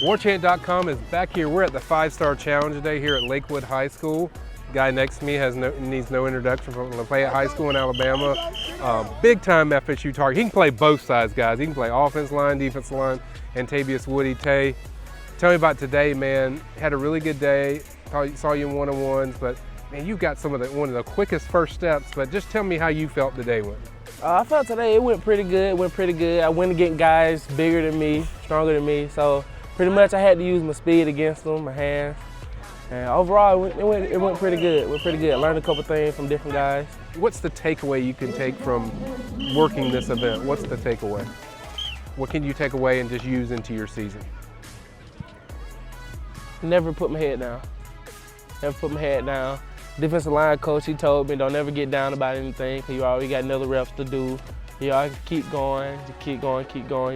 Warchant.com is back here. We're at the 5-Star Challenge today here at Lakewood High School. The guy next to me needs no introduction from Lafayette High School in Alabama. Big time FSU target. He can play both sides, guys. He can play offensive line, defensive line. Antavious Woody. Tay, tell me about today, man. Had a really good day. Saw you in one-on-ones, but man, you got one of the quickest first steps. But just tell me how you felt today went. I felt today it went pretty good. I went against guys bigger than me, stronger than me, so pretty much I had to use my speed against them, my hands. And overall, it went pretty good. I learned a couple things from different guys. What's the takeaway you can take from working this event? What's the takeaway? What can you take away and just use into your season? Never put my head down. Never put my head down. Defensive line coach, he told me don't ever get down about anything because you already got another reps to do. You always keep going,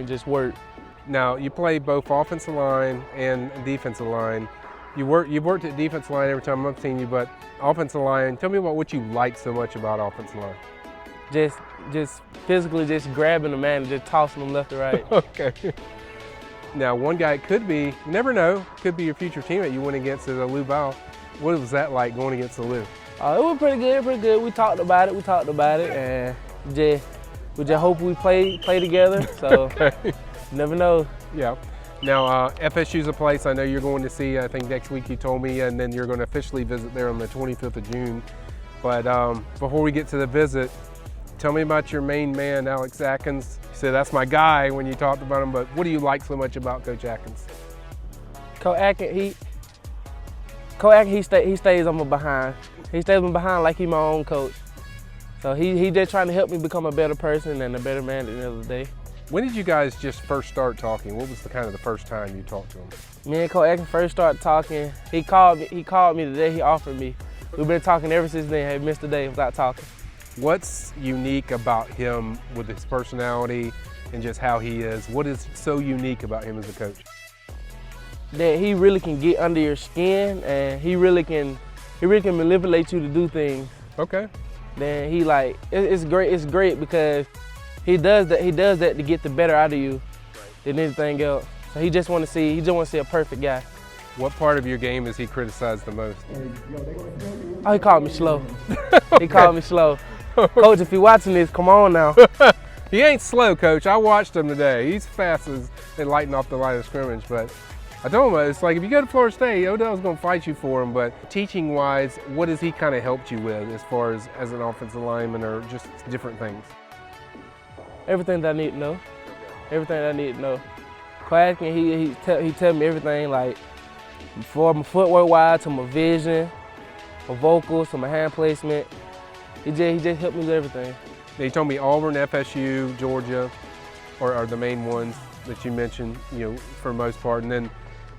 just work. Now, you play both offensive line and defensive line. You've worked at defensive line every time I've seen you, but offensive line, tell me about what you like so much about offensive line. Just physically just grabbing the man and just tossing them left to right. Okay. Now, one guy it could be, you never know, could be your future teammate you went against is Lou Ball. What was that like going against Lou? It was pretty good. We talked about it, and we just hope we play together. So, okay. Never know. Yeah. Now, FSU's a place I know you're going to see, I think next week you told me, and then you're going to officially visit there on the 25th of June. But before we get to the visit, tell me about your main man, Alex Atkins. You said that's my guy when you talked about him, but what do you like so much about Coach Atkins? Coach Atkins, he stays on my behind. He stays on my behind like he's my own coach. So he just trying to help me become a better person and a better man at the end of the day. When did you guys just first start talking? What was the first time you talked to him? Me and Coach Atkins first started talking. He called me the day he offered me. We've been talking ever since then. Haven't missed a day without talking. What's unique about him with his personality and just how he is? What is so unique about him as a coach? That he really can get under your skin and he really can manipulate you to do things. Okay. Then it's great because he does that to get the better out of you than anything else. So he just want to see a perfect guy. What part of your game is he criticized the most? Oh, he called me slow. Okay. He called me slow. Coach, if you're watching this, come on now. He ain't slow, Coach. I watched him today. He's fast as they lighten off the line of scrimmage, but I told him, it's like if you go to Florida State, Odell's going to fight you for him, but teaching-wise, what has he kind of helped you with as far as an offensive lineman or just different things? Everything that I need to know. Everything that I need to know. Coach Atkins, he tell me everything, like from my footwork-wise to my vision, my vocals to my hand placement. He just helped me with everything. He told me Auburn, FSU, Georgia are the main ones that you mentioned, for the most part, and then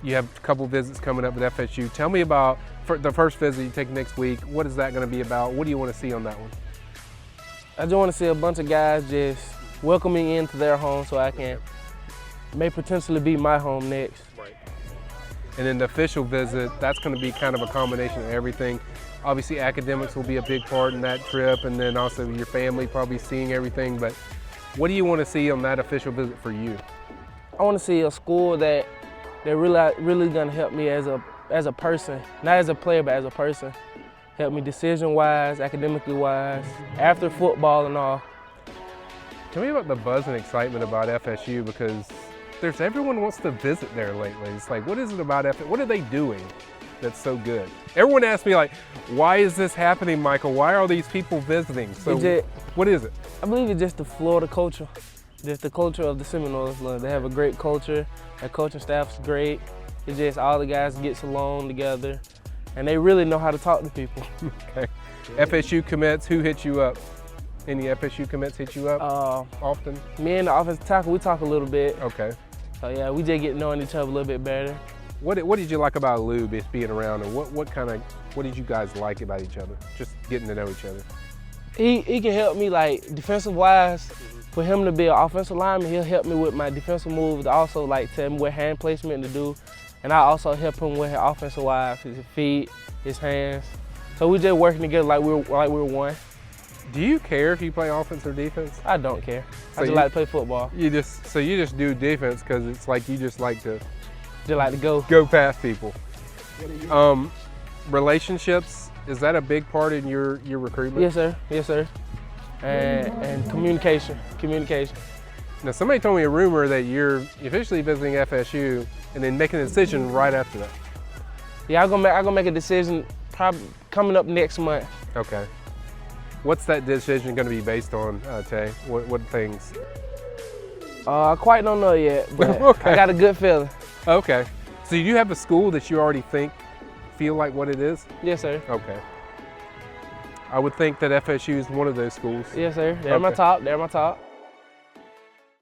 you have a couple visits coming up with FSU. Tell me about the first visit you take next week. What is that going to be about? What do you want to see on that one? I just want to see a bunch of guys just welcoming into their home so I may potentially be my home next. Right. And then the official visit, that's going to be kind of a combination of everything. Obviously, academics will be a big part in that trip, and then also your family probably seeing everything. But what do you want to see on that official visit for you? I want to see a school that really going to help me as a person, not as a player, but as a person. Help me decision-wise, academically-wise, after football and all. Tell me about the buzz and excitement about FSU, because everyone wants to visit there lately. It's like, what is it about FSU? What are they doing that's so good? Everyone asks me, like, why is this happening, Michael? Why are these people visiting? So what is it? I believe it's just the Florida culture. Just the culture of the Seminoles. They have a great culture. Their coaching staff's great. It's just all the guys get along together, and they really know how to talk to people. Okay. FSU commits, who hits you up? Any FSU commits hit you up often? Me and the offensive tackle, we talk a little bit. Okay. So yeah, we just get knowing each other a little bit better. What did you like about Lou being around, and what did you guys like about each other? Just getting to know each other. He can help me like defensive wise. For him to be an offensive lineman, he'll help me with my defensive moves. Also like tell me what hand placement to do, and I also help him with his offensive wise, his feet, his hands. So we just working together like we're one. Do you care if you play offense or defense? I don't care. I just like to play football. You just do defense because it's like you just like to Just like to go. Go past people. Relationships, is that a big part in your recruitment? Yes, sir. Yes, sir. And communication. Now, somebody told me a rumor that you're officially visiting FSU and then making a decision right after that. Yeah, I'm gonna make a decision probably coming up next month. Okay. What's that decision going to be based on, Tay? What things? I quite don't know yet, but Okay. I got a good feeling. Okay. So you have a school that you already feel like what it is? Yes, sir. Okay. I would think that FSU is one of those schools. Yes, sir. They're my top.